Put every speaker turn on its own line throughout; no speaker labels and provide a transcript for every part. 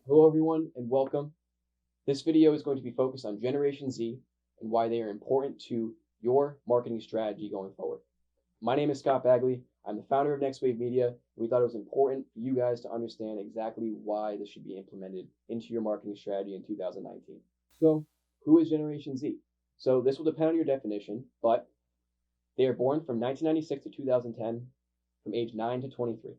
Hello everyone and welcome. This video is going to be focused on Generation Z and why they are important to your marketing strategy going forward. My name is Scott Bagley. I'm the founder of Next Wave Media. And we thought it was important for you guys to understand exactly why this should be implemented into your marketing strategy in 2019. So, who is Generation Z? So, this will depend on your definition, but they are born from 1996 to 2010, from age 9 to 23.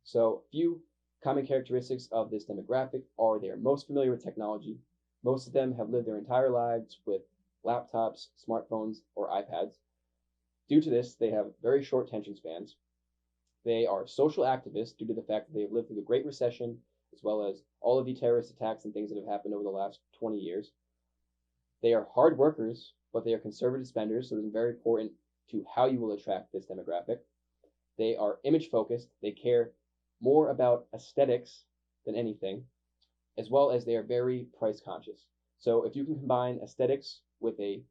So, a few common characteristics of this demographic are they are most familiar with technology. Most of them have lived their entire lives with laptops, smartphones, or iPads. Due to this, they have very short attention spans. They are social activists due to the fact that they have lived through the Great Recession, as well as all of the terrorist attacks and things that have happened over the last 20 years. They are hard workers, but they are conservative spenders, so it is very important to how you will attract this demographic. They are image focused. They care more about aesthetics than anything, as well as they are very price conscious. So if you can combine aesthetics with a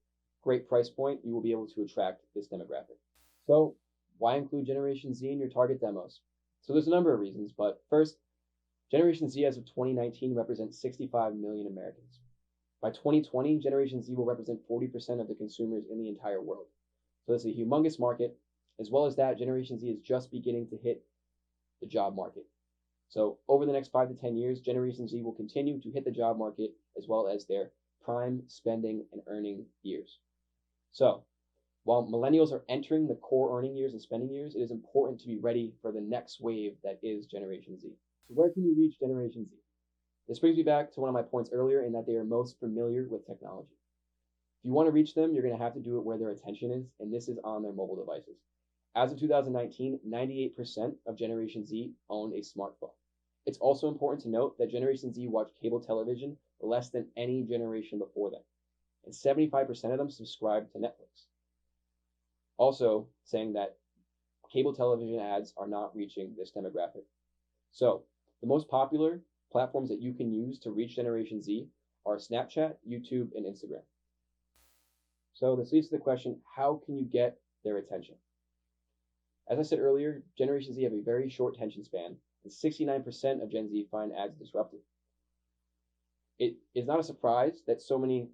great price point, you will be able to attract this demographic. So why include Generation Z in your target demos? So there's a number of reasons, but first, Generation Z as of 2019 represents 65 million Americans. By 2020, Generation Z will represent 40% of the consumers in the entire world. So this is a humongous market. As well as that, Generation Z is just beginning to hit the job market. So over the next 5 to 10 years, Generation Z will continue to hit the job market as well as their prime spending and earning years. So while millennials are entering the core earning years and spending years, it is important to be ready for the next wave that is Generation Z. So where can you reach Generation Z? This brings me back to one of my points earlier in that they are most familiar with technology. If you want to reach them, you're going to have to do it where their attention is, and this is on their mobile devices. As of 2019, 98% of Generation Z own a smartphone. It's also important to note that Generation Z watch cable television less than any generation before them, and 75% of them subscribe to Netflix. Also saying that cable television ads are not reaching this demographic. So the most popular platforms that you can use to reach Generation Z are Snapchat, YouTube, and Instagram. So this leads to the question, how can you get their attention? As I said earlier, Generation Z have a very short attention span, and 69% of Gen Z find ads disruptive. It is not a surprise that so many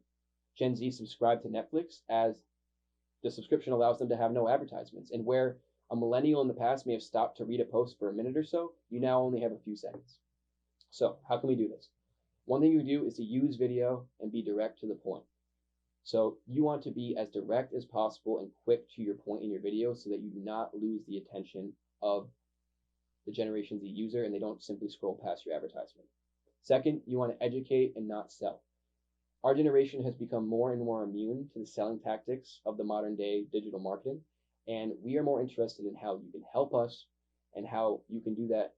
Gen Z subscribe to Netflix, as the subscription allows them to have no advertisements. And where a millennial in the past may have stopped to read a post for a minute or so, you now only have a few seconds. So how can we do this? One thing you do is to use video and be direct to the point. So you want to be as direct as possible and quick to your point in your video so that you do not lose the attention of the Generation Z user and they don't simply scroll past your advertisement. Second, you want to educate and not sell. Our generation has become more and more immune to the selling tactics of the modern day digital marketing, and we are more interested in how you can help us and how you can do that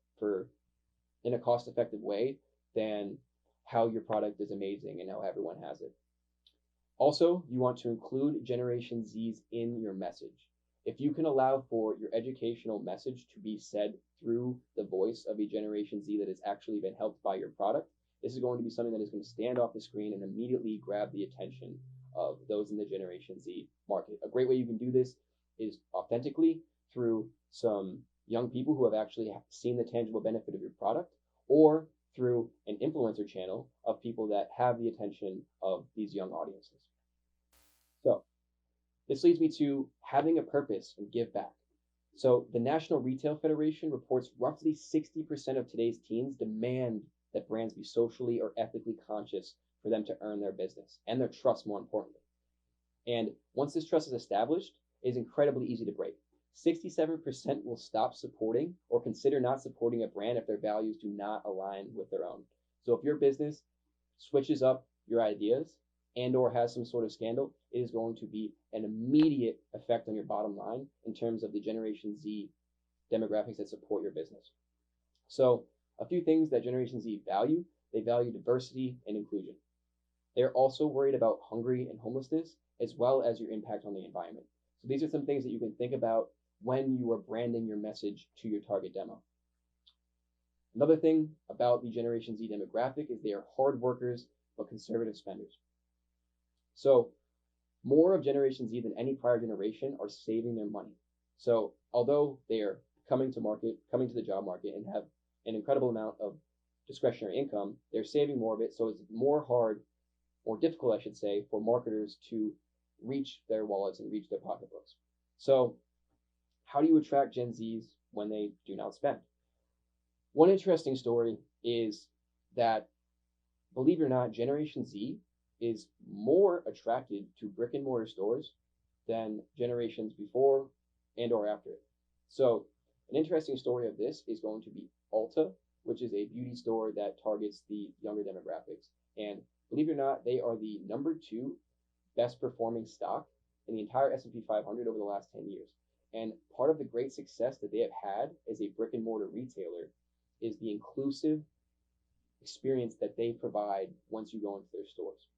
in a cost-effective way than how your product is amazing and how everyone has it. Also, you want to include Generation Z's in your message. If you can allow for your educational message to be said through the voice of a Generation Z that has actually been helped by your product, this is going to be something that is going to stand off the screen and immediately grab the attention of those in the Generation Z market. A great way you can do this is authentically through some young people who have actually seen the tangible benefit of your product, or through an influencer channel of people that have the attention of these young audiences. So this leads me to having a purpose and give back. So the National Retail Federation reports roughly 60% of today's teens demand that brands be socially or ethically conscious for them to earn their business and their trust, more importantly. And once this trust is established, it is incredibly easy to break. 67% will stop supporting or consider not supporting a brand if their values do not align with their own. So if your business switches up your ideas and or has some sort of scandal, it is going to be an immediate effect on your bottom line in terms of the Generation Z demographics that support your business. So a few things that Generation Z value: they value diversity and inclusion. They're also worried about hunger and homelessness, as well as your impact on the environment. So these are some things that you can think about when you are branding your message to your target demo. Another thing about the Generation Z demographic is they are hard workers, but conservative spenders. So more of Generation Z than any prior generation are saving their money. So although they are coming to the job market and have an incredible amount of discretionary income, they're saving more of it, so it's more difficult, I should say, for marketers to reach their wallets and reach their pocketbooks. So, how do you attract Gen Zs when they do not spend? One interesting story is that, believe it or not, Generation Z is more attracted to brick and mortar stores than generations before and or after it. So, an interesting story of this is going to be Ulta, which is a beauty store that targets the younger demographics. And believe it or not, they are the number 2 best performing stock in the entire S&P 500 over the last 10 years. And part of the great success that they have had as a brick and mortar retailer is the inclusive experience that they provide once you go into their stores.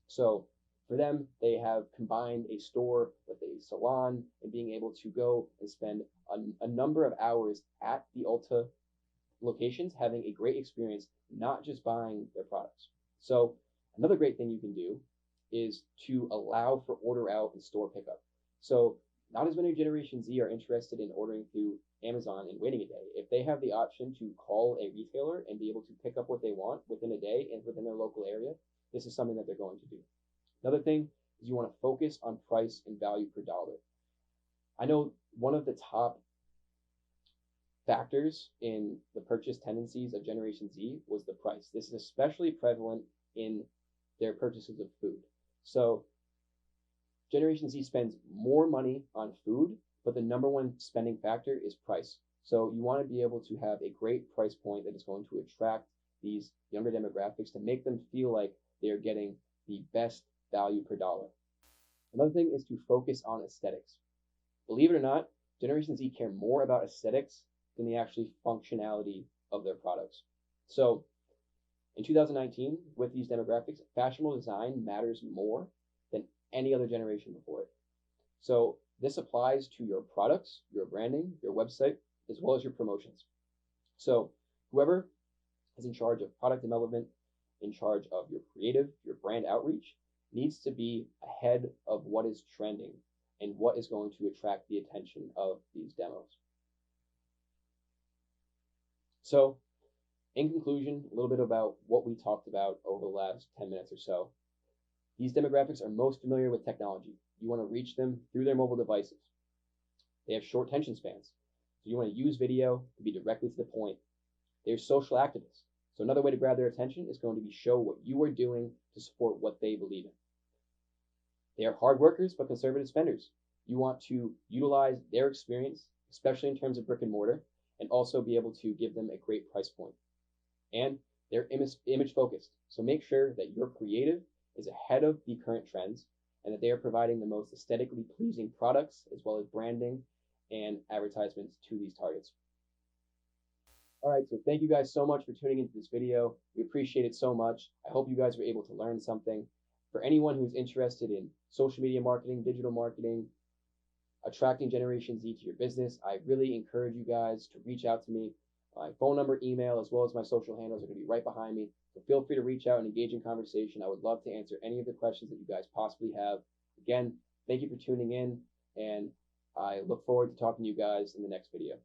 So for them, they have combined a store with a salon and being able to go and spend a number of hours at the Ulta locations having a great experience, not just buying their products. So another great thing you can do is to allow for order out and store pickup. So not as many Generation Z are interested in ordering through Amazon and waiting a day. If they have the option to call a retailer and be able to pick up what they want within a day and within their local area, this is something that they're going to do. Another thing is you want to focus on price and value per dollar. I know one of the top factors in the purchase tendencies of Generation Z was the price. This is especially prevalent in their purchases of food. So Generation Z spends more money on food, but the number one spending factor is price. So you want to be able to have a great price point that is going to attract these younger demographics to make them feel like they're getting the best value per dollar. Another thing is to focus on aesthetics. Believe it or not, Generation Z care more about aesthetics than the actual functionality of their products. So in 2019, with these demographics, fashionable design matters more than any other generation before it. So this applies to your products, your branding, your website, as well as your promotions. So whoever is in charge of product development, in charge of your creative, your brand outreach, needs to be ahead of what is trending and what is going to attract the attention of these demos. So in conclusion, a little bit about what we talked about over the last 10 minutes or so. These demographics are most familiar with technology. You want to reach them through their mobile devices. They have short attention spans, so you want to use video to be directly to the point. They're social activists. So another way to grab their attention is going to be show what you are doing to support what they believe in. They are hard workers but conservative spenders. You want to utilize their experience, especially in terms of brick and mortar, and also be able to give them a great price point. And they're image focused. So make sure that your creative is ahead of the current trends and that they are providing the most aesthetically pleasing products as well as branding and advertisements to these targets. All right, so thank you guys so much for tuning into this video. We appreciate it so much. I hope you guys were able to learn something. For anyone who's interested in social media marketing, digital marketing, attracting Generation Z to your business, I really encourage you guys to reach out to me. My phone number, email, as well as my social handles are going to be right behind me. So feel free to reach out and engage in conversation. I would love to answer any of the questions that you guys possibly have. Again, thank you for tuning in, and I look forward to talking to you guys in the next video.